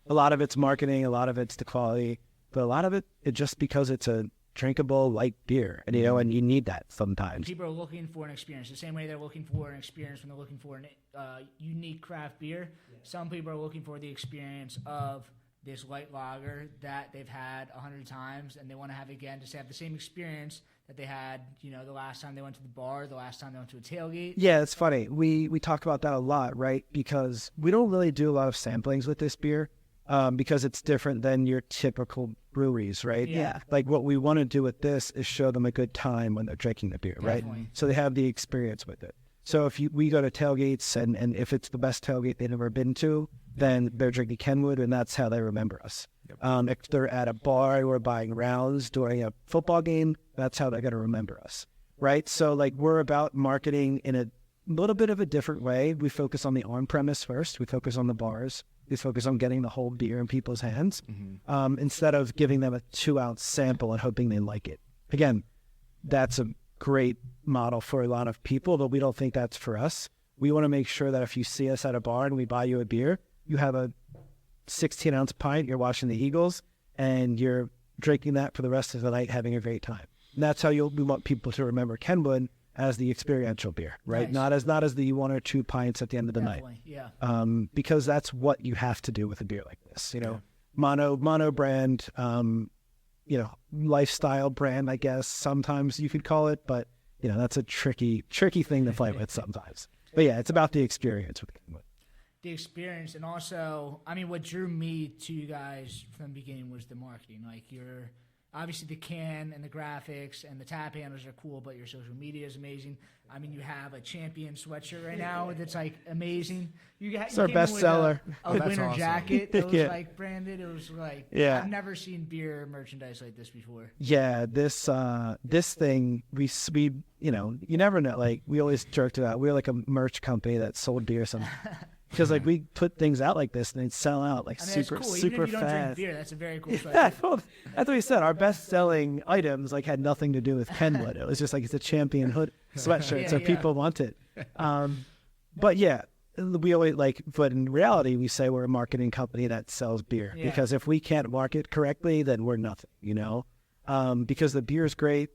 A lot of it's marketing, a lot of it's the quality, but a lot of it just because it's a drinkable light beer, and and you need that sometimes. People are looking for an experience the same way they're looking for an experience when they're looking for a unique craft beer. Some people are looking for the experience of this light lager that they've had 100 times, and they want to have again, just have the same experience that they had, the last time they went to the bar, the last time they went to a tailgate. Yeah, it's funny. We talk about that a lot, right? Because we don't really do a lot of samplings with this beer, because it's different than your typical breweries, right? Yeah. What we want to do with this is show them a good time when they're drinking the beer, right? Definitely. So they have the experience with it. So if we go to tailgates and if it's the best tailgate they've ever been to, then they're drinking Kenwood, and that's how they remember us. Yep. If they're at a bar or buying rounds during a football game, that's how they're going to remember us, right? So we're about marketing in a little bit of a different way. We focus on the on-premise first. We focus on the bars. We focus on getting the whole beer in people's hands, instead of giving them a 2-ounce sample and hoping they like it. Again, that's a great model for a lot of people, but we don't think that's for us. We want to make sure that if you see us at a bar and we buy you a beer, you have a 16-ounce pint, you're watching the Eagles, and you're drinking that for the rest of the night, having a great time. And that's how we want people to remember Kenwood, as the experiential beer, right? Nice. Not as the 1 or 2 pints at the end of the night. Yeah. Because that's what you have to do with a beer like this. Mono brand, lifestyle brand, I guess sometimes you could call it, but that's a tricky thing to play with sometimes. But yeah, it's about the experience with Kenwood. The experience, and also, I mean, what drew me to you guys from the beginning was the marketing. You're obviously the can and the graphics and the tap handles are cool, but your social media is amazing. I mean, you have a champion sweatshirt right now that's amazing. It's our best seller. A winter awesome. jacket that was branded. It was yeah. I've never seen beer merchandise like this before. Yeah, this thing we you never know. We always joked about we're like a merch company that sold beer something. Because we put things out like this and they'd sell out super cool. super Even if you fast. don't drink beer, that's a very cool sweatshirt. Yeah, well, that's what we said. Our best selling items had nothing to do with Kenwood. It was just it's a champion hood sweatshirt, so people want it. But yeah, we always but in reality, we say we're a marketing company that sells beer. Yeah. Because if we can't market correctly, then we're nothing. Because the beer is great,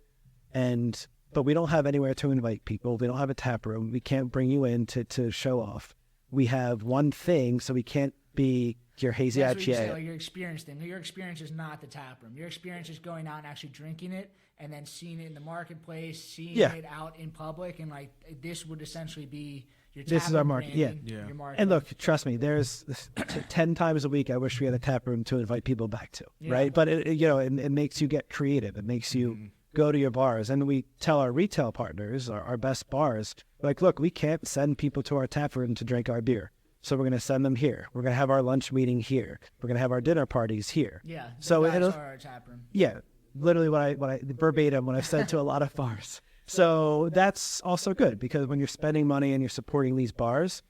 but we don't have anywhere to invite people. We don't have a tap room. We can't bring you in to show off. We have one thing, so we can't be your hazy That's IPA. What you say, your experience thing. Your experience is not the tap room. Your experience is going out and actually drinking it, and then seeing it in the marketplace, seeing it out in public, and this would essentially be your tap room. This is our market, your market. And look, trust me, there's 10 times a week I wish we had a tap room to invite people back to, right? But it makes you get creative. It makes you go to your bars, and we tell our retail partners, our best bars, look, we can't send people to our tap room to drink our beer, so we're going to send them here. We're going to have our lunch meeting here. We're going to have our dinner parties here. Yeah, so it'll our tap room. Yeah, literally what I verbatim what I've said to a lot of bars. So that's also good, because when you're spending money and you're supporting these bars,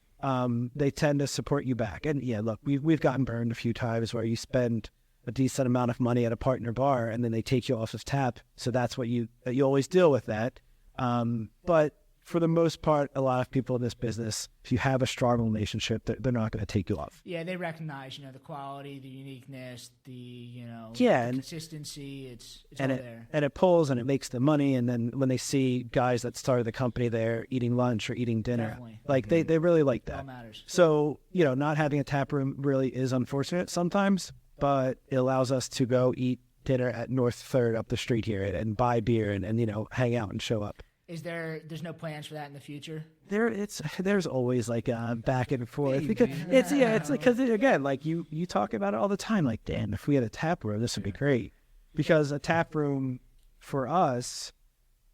they tend to support you back. And yeah, look, we've gotten burned a few times where you spend a decent amount of money at a partner bar and then they take you off of tap. So that's what you always deal with that. But for the most part, a lot of people in this business, if you have a strong relationship, they're not going to take you off. Yeah, they recognize, the quality, the uniqueness, the Yeah, the and consistency. It's all there. And it pulls and it makes the money. And then when they see guys that started the company there eating lunch or eating dinner, Definitely. like they really like It all that. matters. So, not having a tap room really is unfortunate sometimes, but it allows us to go eat dinner at North Third up the street here and buy beer and hang out and show up. There's no plans for that in the future? There's always like a back and forth because it's because again, like you talk about it all the time. Like, damn, if we had a tap room, this would be great. Because a tap room for us,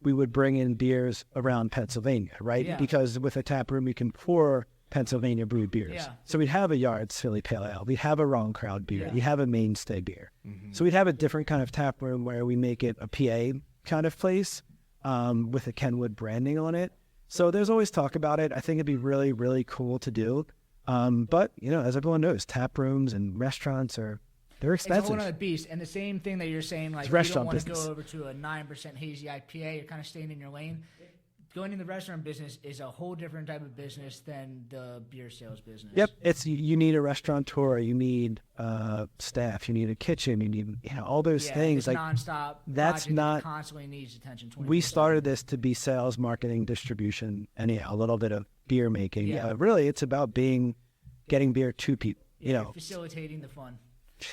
we would bring in beers around Pennsylvania, right? Yeah. Because with a tap room, you can pour Pennsylvania brewed beers. Yeah. So we'd have a Yards Philly Pale Ale, we'd have a Wrong Crowd beer, Yeah. you have a Mainstay beer. So we'd have a different kind of tap room where we make it a PA kind of place. With a Kenwood branding on it. So there's always talk about it. I think it'd be really, really cool to do. But, as everyone knows, tap rooms and restaurants they're expensive. It's a whole other beast. And the same thing that you're saying, like, It's you don't restaurant want to business. go over to a 9% hazy IPA. You're kind of staying in your lane. Going in the restaurant business is a whole different type of business than the beer sales business. Yep. You need a restaurateur, you need staff, you need a kitchen, you need all those things. It's Like nonstop. that's project that not- constantly needs attention. 24/7. we started this to be sales, marketing, distribution, and a little bit of beer making. Yeah. Really, it's about getting beer to people. You're facilitating the fun.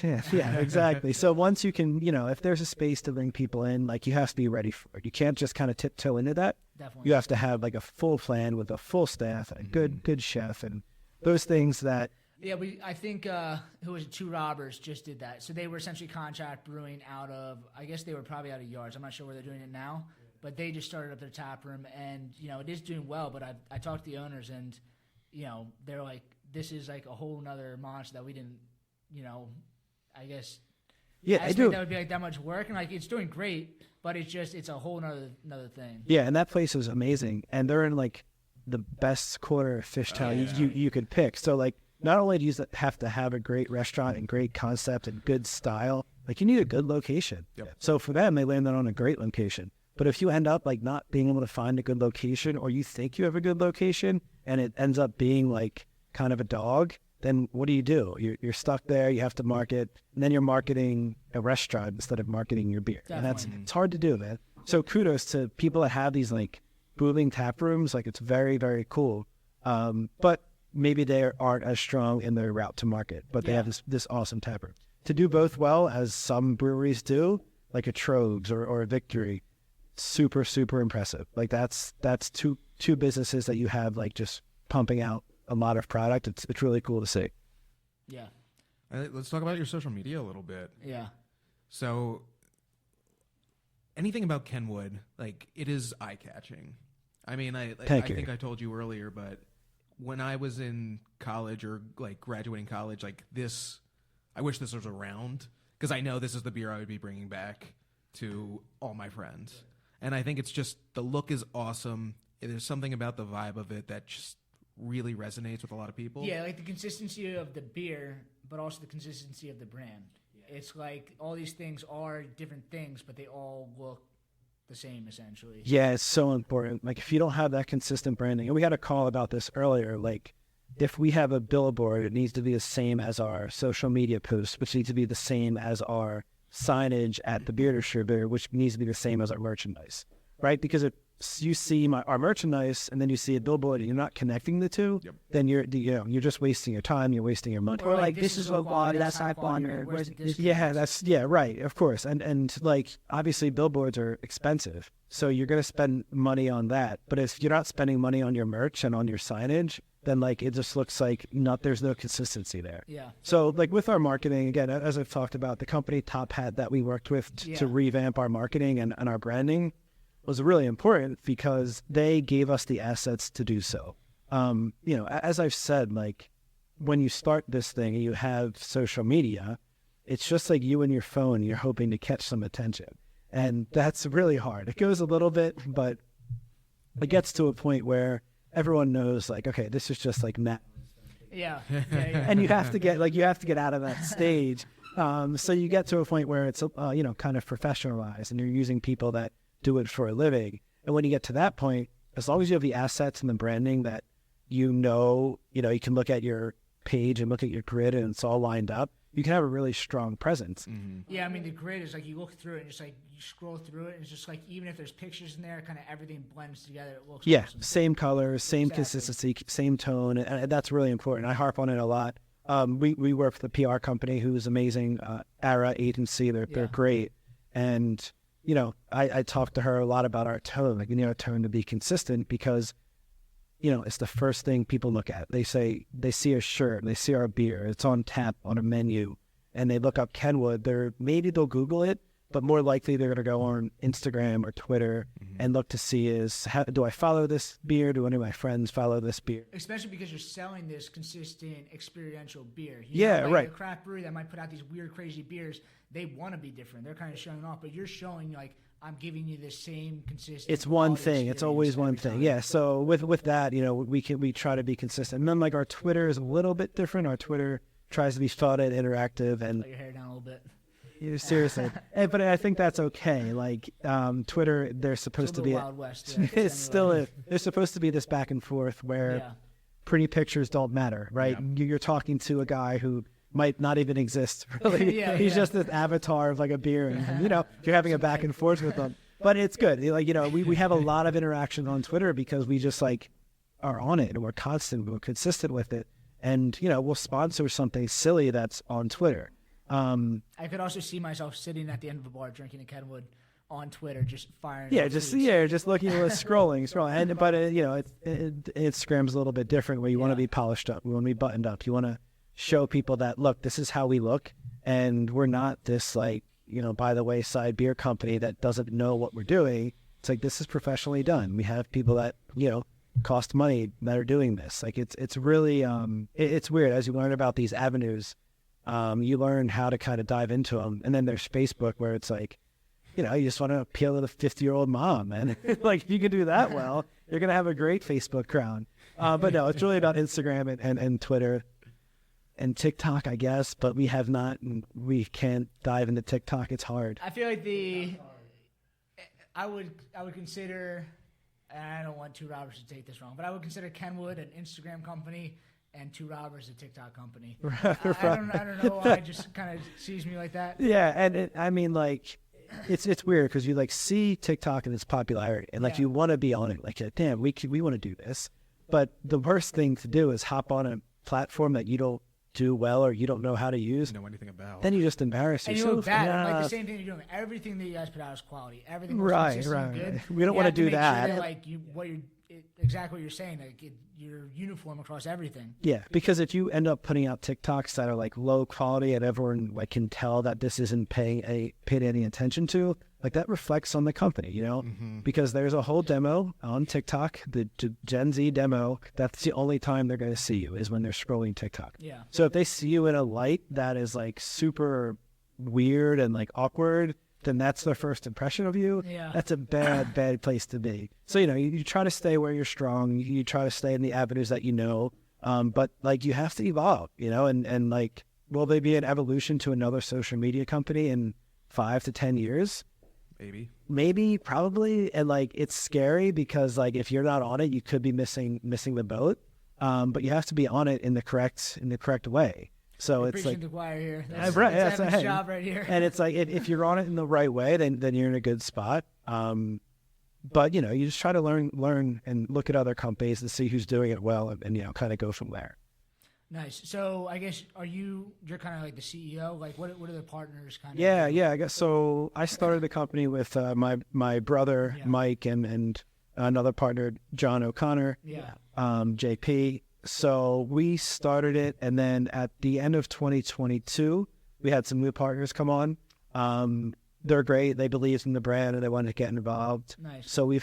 Yeah, exactly. So once you can, if there's a space to bring people in, like you have to be ready for it. You can't just kind of tiptoe into that. Definitely. You have to have like a full plan with a full staff, and a good chef, and those things that. Yeah, I think who was it? Two Robbers just did that. So they were essentially contract brewing out of, I guess they were probably out of Yards. I'm not sure where they're doing it now, but they just started up their tap room, and it is doing well. But I talked to the owners, and they're like, this is like a whole nother monster that we didn't, I guess. Yeah, I I just do. think that would be like that much work, and like it's doing great, but it's a whole another thing. Yeah, and that place is amazing, and they're in like the best corner of Fishtown you could pick. So like, not only do you have to have a great restaurant and great concept and good style, like you need a good location. Yep. So for them, they landed on a great location. But if you end up like not being able to find a good location, or you think you have a good location and it ends up being like kind of a dog, then what do? You're stuck there. You have to market, and then you're marketing a restaurant instead of marketing your beer. Definitely. And it's hard to do, man. So kudos to people that have these like booming tap rooms. Like it's very, very cool. But maybe they aren't as strong in their route to market, but they have this awesome tap room. To do both well, as some breweries do, like a Trogs or a Victory, super, super impressive. Like that's two businesses that you have like just pumping out a lot of product. It's really cool to see. Yeah. Let's talk about your social media a little bit. Yeah. So, anything about Kenwood, like, it is eye-catching. I mean, I think I told you earlier, but when I was in college or, like, graduating college, like, I wish this was around, because I know this is the beer I would be bringing back to all my friends. And I think it's just, the look is awesome. There's something about the vibe of it that just really resonates with a lot of people. Yeah, like the consistency of the beer, but also the consistency of the brand. It's like all these things are different things, but they all look the same essentially. Yeah, it's so important. Like if you don't have that consistent branding, and we had a call about this earlier, like if we have a billboard, it needs to be the same as our social media posts, which needs to be the same as our signage at the beer distributor, which needs to be the same as our merchandise, right? Because you see our merchandise and then you see a billboard and you're not connecting the two, then you're just wasting your time, you're wasting your money. Or like this is low quality, that's high quality. Where's the discount? Right, of course. And like obviously billboards are expensive, so you're gonna spend money on that. But if you're not spending money on your merch and on your signage, then like it just looks like there's no consistency there. Yeah. So like with our marketing, again, as I've talked about, the company Top Hat that we worked with to revamp our marketing and our branding was really important because they gave us the assets to do so. As I've said, like when you start this thing and you have social media, it's just like you and your phone, you're hoping to catch some attention. And that's really hard. It goes a little bit, but it gets to a point where everyone knows like, okay, this is just like Matt. Yeah. And you have to get out of that stage. So you get to a point where it's, kind of professionalized and you're using people that do it for a living. And when you get to that point, as long as you have the assets and the branding that you can look at your page and look at your grid and it's all lined up, you can have a really strong presence. Mm-hmm. Yeah, I mean, the grid is like you look through it and just like you scroll through it and it's just like even if there's pictures in there, kind of everything blends together. It looks awesome. Same colors, same consistency, same tone, and that's really important. I harp on it a lot. We work with a PR company who's amazing, Era Agency. They're great, and I talked to her a lot about our tone. Like, our tone to be consistent because it's the first thing people look at. They see a shirt, they see our beer, it's on tap on a menu, and they look up Kenwood. They'll Google it, but more likely they're going to go on Instagram or Twitter and look to see do I follow this beer? Do any of my friends follow this beer? Especially because you're selling this consistent experiential beer. Right. A craft brewery that might put out these weird, crazy beers, they want to be different. They're kind of showing off, but you're showing like, I'm giving you the same consistent. It's one thing. It's always one thing. Yeah. So with that, we try to be consistent. And then like our Twitter is a little bit different. Our Twitter tries to be fun and interactive and let your hair down a little bit. Seriously. But I think that's okay. Like Twitter, they're supposed to be Wild West. Yeah, it's still there's supposed to be this back and forth where pretty pictures don't matter, right? Yeah. You're talking to a guy who might not even exist, really. He's just this avatar of like a beer, and you're having a back and forth with them. But it's good. Like, we have a lot of interaction on Twitter because we just like are on it and we're constant, we're consistent with it. And, we'll sponsor something silly that's on Twitter. I could also see myself sitting at the end of a bar drinking a Kenwood on Twitter, just firing. Just looking at scrolling. But Instagram's a little bit different where you want to be polished up. We want to be buttoned up. You want to show people that, look, this is how we look, and we're not this like, by the wayside beer company that doesn't know what we're doing. It's like, this is professionally done. We have people that, cost money that are doing this. Like it's really, it's weird as you learn about these avenues. You learn how to kind of dive into them. And then there's Facebook where it's like, you just want to appeal to the 50-year-old mom. And like, if you can do that well, you're going to have a great Facebook crowd. But no, it's really about Instagram and Twitter. And TikTok, I guess, but we have not, and we can't dive into TikTok. It's hard. I feel like I would consider, and I don't want Two Robbers to take this wrong, but I would consider Kenwood an Instagram company and Two Robbers a TikTok company. I don't know why it just kind of sees me like that. Yeah, and it's weird because you like see TikTok and its popularity, and like you want to be on it. Like, damn, we want to do this, but the worst thing to do is hop on a platform that you don't do well or you don't know how to use, know anything about, then you just embarrass yourself. And you look bad. Like the same thing you're doing. Everything that you guys put out is quality. Everything right. Good. We don't want to do that. Sure that exactly what you're saying. Like you're uniform across everything. Yeah, because if you end up putting out TikToks that are like low quality and everyone like can tell that this isn't paid any attention to, like that reflects on the company, because there's a whole demo on TikTok, the Gen Z demo. That's the only time they're going to see you is when they're scrolling TikTok. Yeah. So if they see you in a light that is like super weird and like awkward, then that's their first impression of you. Yeah. That's a bad place to be. So, you try to stay where you're strong. You try to stay in the avenues that but like you have to evolve, and like, will they be an evolution to another social media company in 5 to 10 years? Maybe, probably. And like, it's scary because like, if you're not on it, you could be missing the boat. But you have to be on it in the correct way. So you're it's like the choir here. That's Evan's job right here. And it's like if you're on it in the right way, then you're in a good spot. But you just try to learn and look at other companies and see who's doing it well, and kind of go from there. Nice. So I guess you're kind of like the CEO? Like what are the partners kind of? Yeah. I guess so. I started the company with my brother Mike and another partner John O'Connor. Yeah. JP. So we started it, and then at the end of 2022, we had some new partners come on. They're great. They believed in the brand and they wanted to get involved. Nice. So we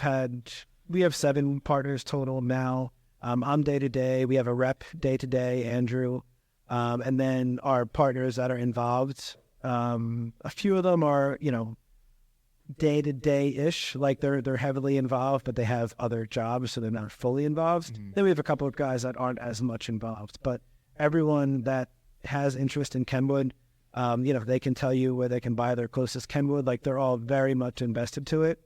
have 7 partners total now. I'm day-to-day. We have a rep day-to-day, Andrew. And then our partners that are involved, a few of them are, day-to-day-ish, like they're heavily involved, but they have other jobs, so they're not fully involved. Then we have a couple of guys that aren't as much involved, but everyone that has interest in Kenwood, they can tell you where they can buy their closest Kenwood. Like they're all very much invested to it.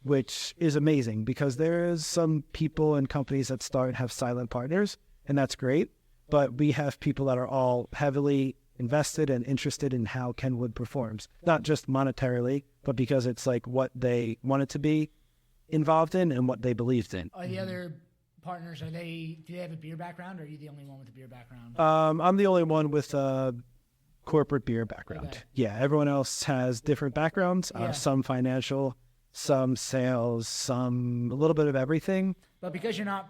which is amazing because there's some people and companies that start and have silent partners, and that's great. But we have people that are all heavily invested and interested in how Kenwood performs, not just monetarily, but because it's like what they wanted to be involved in and what they believed in. Are the other partners, do they have a beer background, or are you the only one with a beer background? I'm the only one with a corporate beer background. Okay. Yeah, everyone else has different backgrounds, some financial, some sales, some a little bit of everything. But because you're not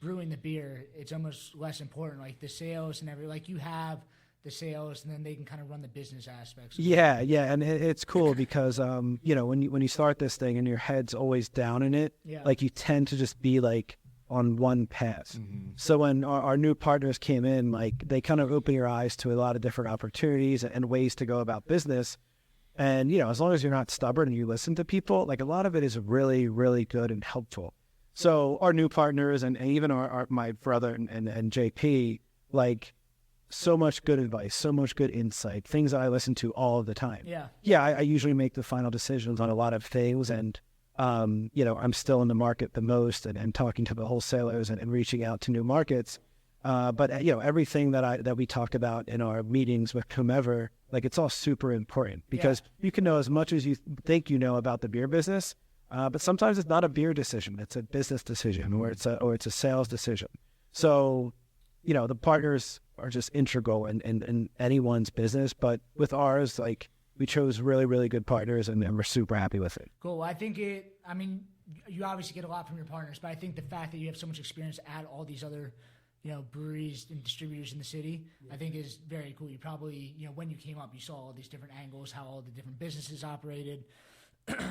brewing the beer, it's almost less important, like the sales and everything. Like you have the sales, and then they can kind of run the business aspects. Yeah, and it's cool because when you start this thing and your head's always down in it, like you tend to just be like on one path. So when our new partners came in, like they kind of open your eyes to a lot of different opportunities and ways to go about business. And as long as you're not stubborn and you listen to people, like a lot of it is really, really good and helpful. So our new partners and even my brother and JP, like, so much good advice, so much good insight, things that I listen to all of the time. I usually make the final decisions on a lot of things, and I'm still in the market the most and talking to the wholesalers and reaching out to new markets. But everything that we talk about in our meetings with whomever, like it's all super important because you can know as much as you think you know about the beer business, but sometimes it's not a beer decision; it's a business decision, or it's a sales decision. So, the partners are just integral in anyone's business, but with ours, like we chose really, really good partners and we're super happy with it. Cool. I think you obviously get a lot from your partners, but I think the fact that you have so much experience at all these other, breweries and distributors in the city, I think is very cool. You probably, when you came up, you saw all these different angles, how all the different businesses operated.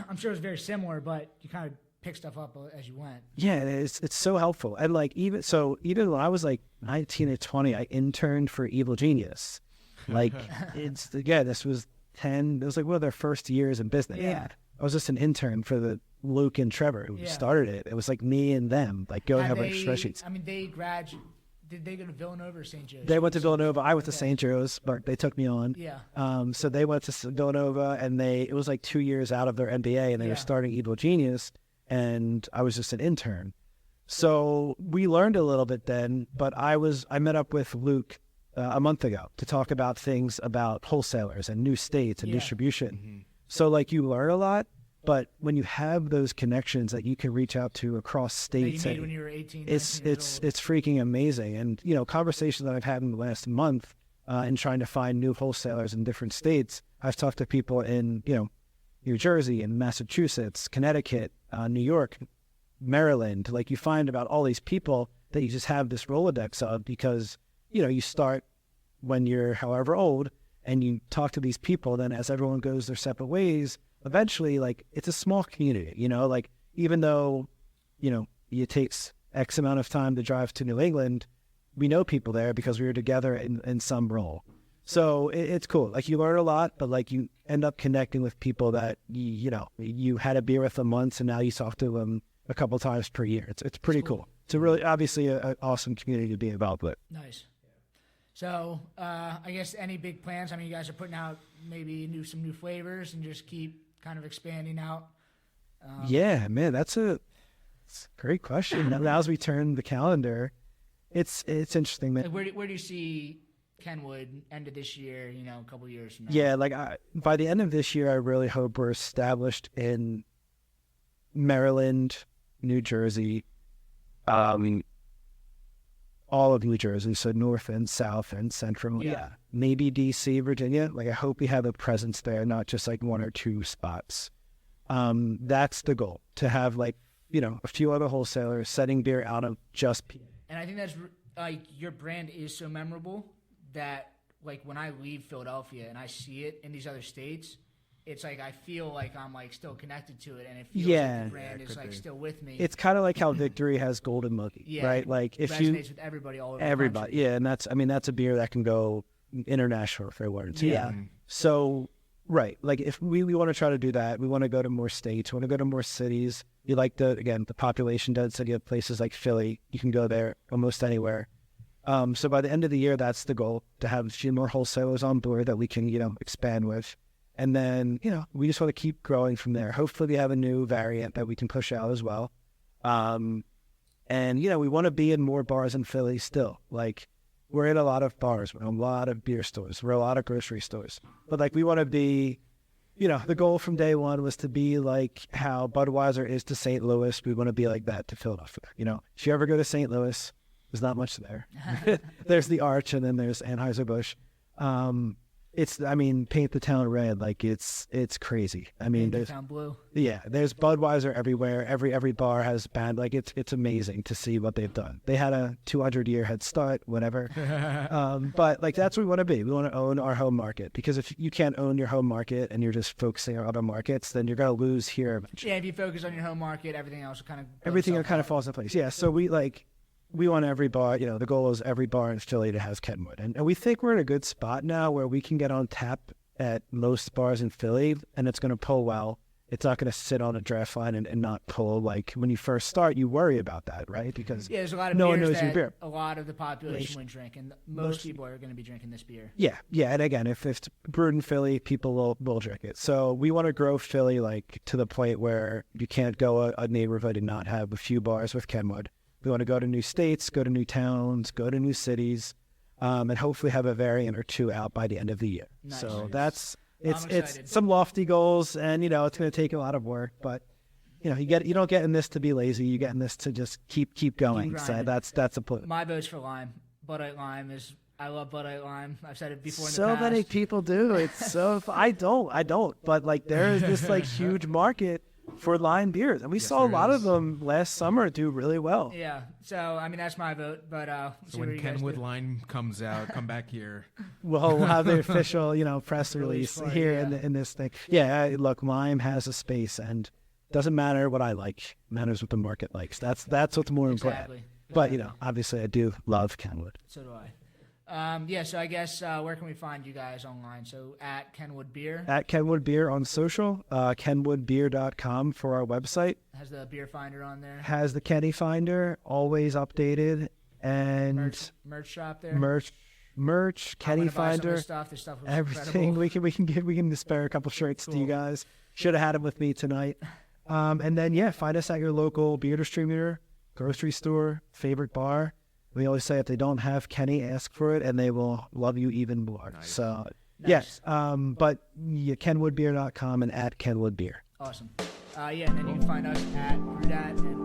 I'm sure it's very similar, but you kind of pick stuff up as you went. Yeah, it's so helpful. And like even when I was like 19 or 20, I interned for Evil Genius. Like this was 10. It was like one of their first years in business. Yeah, I was just an intern for the Luke and Trevor who started it. It was like me and them, like going over spreadsheets. They graduated. Did they go to Villanova or St. Joe's? They went to Villanova. I went to St. Joe's, but they took me on. So they went to Villanova, and it was like 2 years out of their MBA, and they were starting Evil Genius. And I was just an intern. So we learned a little bit then, but I met up with Luke a month ago to talk about things about wholesalers and new states and distribution. So like you learn a lot, but when you have those connections that you can reach out to across states, that you made when you were 18, it's freaking amazing. And conversations that I've had in the last month in trying to find new wholesalers in different states, I've talked to people in New Jersey and Massachusetts, Connecticut, New York, Maryland. Like you find about all these people that you just have this Rolodex of because, you start when you're however old and you talk to these people. Then as everyone goes their separate ways, eventually, like it's a small community, like even though, it takes X amount of time to drive to New England, we know people there because we were together in some role. So it's cool. Like you learn a lot, but like you end up connecting with people that you had a beer with them once, and now you talk to them a couple times per year. It's pretty cool. It's a really obviously an awesome community to be involved with. Nice. So I guess any big plans? I mean, you guys are putting out maybe some new flavors and just keep kind of expanding out. Yeah, man, that's a great question. Now as we turn the calendar, it's interesting, man. Like where do you see Kenwood end of this year, a couple years from now? Yeah, like by the end of this year, I really hope we're established in Maryland, New Jersey, all of New Jersey, so north and south and central. Yeah. Maybe DC, Virginia. Like I hope we have a presence there, not just like one or two spots. That's the goal, to have like, a few other wholesalers setting beer out of just PA. And I think that's like your brand is so memorable that like when I leave Philadelphia and I see it in these other states, it's like I feel like I'm like still connected to it, and it feels like the brand is like still with me. It's kind of like how Victory has Golden Monkey, right? Like if resonates with everybody all over everybody, the country. And that's a beer that can go international if they wanted to. Yeah. So right, like if we want to try to do that, we want to go to more states, we want to go to more cities. You like the population density of places like Philly, you can go there almost anywhere. So by the end of the year, that's the goal, to have a few more wholesalers on board that we can, expand with. And then, we just want to keep growing from there. Hopefully we have a new variant that we can push out as well. And, we want to be in more bars in Philly still. Like, we're in a lot of bars, we're in a lot of beer stores, we're in a lot of grocery stores. But, like, we want to be, the goal from day one was to be like how Budweiser is to St. Louis. We want to be like that to Philadelphia. If you ever go to St. Louis, there's not much there. There's the Arch, and then there's Anheuser-Busch. Paint the town red. Like, it's crazy. There's town blue. Yeah, there's Budweiser everywhere. Every bar has band. Like, it's amazing to see what they've done. They had a 200-year head start, whatever. But, like, that's what we want to be. We want to own our home market, because if you can't own your home market and you're just focusing on other markets, then you're going to lose here eventually. Yeah, if you focus on your home market, everything else will kind of falls in place. Yeah, so we want every bar, the goal is every bar in Philly to have Kenwood. And we think we're in a good spot now where we can get on tap at most bars in Philly, and it's going to pull well. It's not going to sit on a draft line and not pull. Like, when you first start, you worry about that, right? Because there's a lot of no one beers knows your beer. A lot of the population would drink, and most people are going to be drinking this beer. Yeah. And again, if it's brewed in Philly, people will drink it. So we want to grow Philly, like, to the point where you can't go a neighborhood and not have a few bars with Kenwood. We want to go to new states, go to new towns, go to new cities, and hopefully have a variant or two out by the end of the year. Nice. So it's some lofty goals, and it's going to take a lot of work, but you don't get in this to be lazy. You get in this to just keep going. So that's a point. My vote's for lime. Bud Light Lime is. I love Bud Light Lime. I've said it before. So many people do. It's so I don't. But, like, there is this, like, huge market for lime beers, and we saw a lot of them last summer do really well. Yeah, so that's my vote. But so when Kenwood line comes out, come back here. We'll have the official, press release here in this thing. Yeah, look, lime has a space, and doesn't matter what I like; it matters what the market likes. That's what's more important. But obviously, I do love Kenwood. So do I. So I guess where can we find you guys online? So at Kenwood Beer. At Kenwood Beer on social, kenwoodbeer.com for our website. Has the beer finder on there. Has the Kenny finder, always updated, and merch shop there. Merch, Kenny finder, stuff everything. Incredible. We can spare a couple shirts to you guys. Should have had them with me tonight. And then find us at your local beer distributor, grocery store, favorite bar. We always say if they don't have Kenny, ask for it, and they will love you even more. Nice. So, yes. But kenwoodbeer.com and at Kenwood Beer. Awesome. And then you can find us at Brewdat and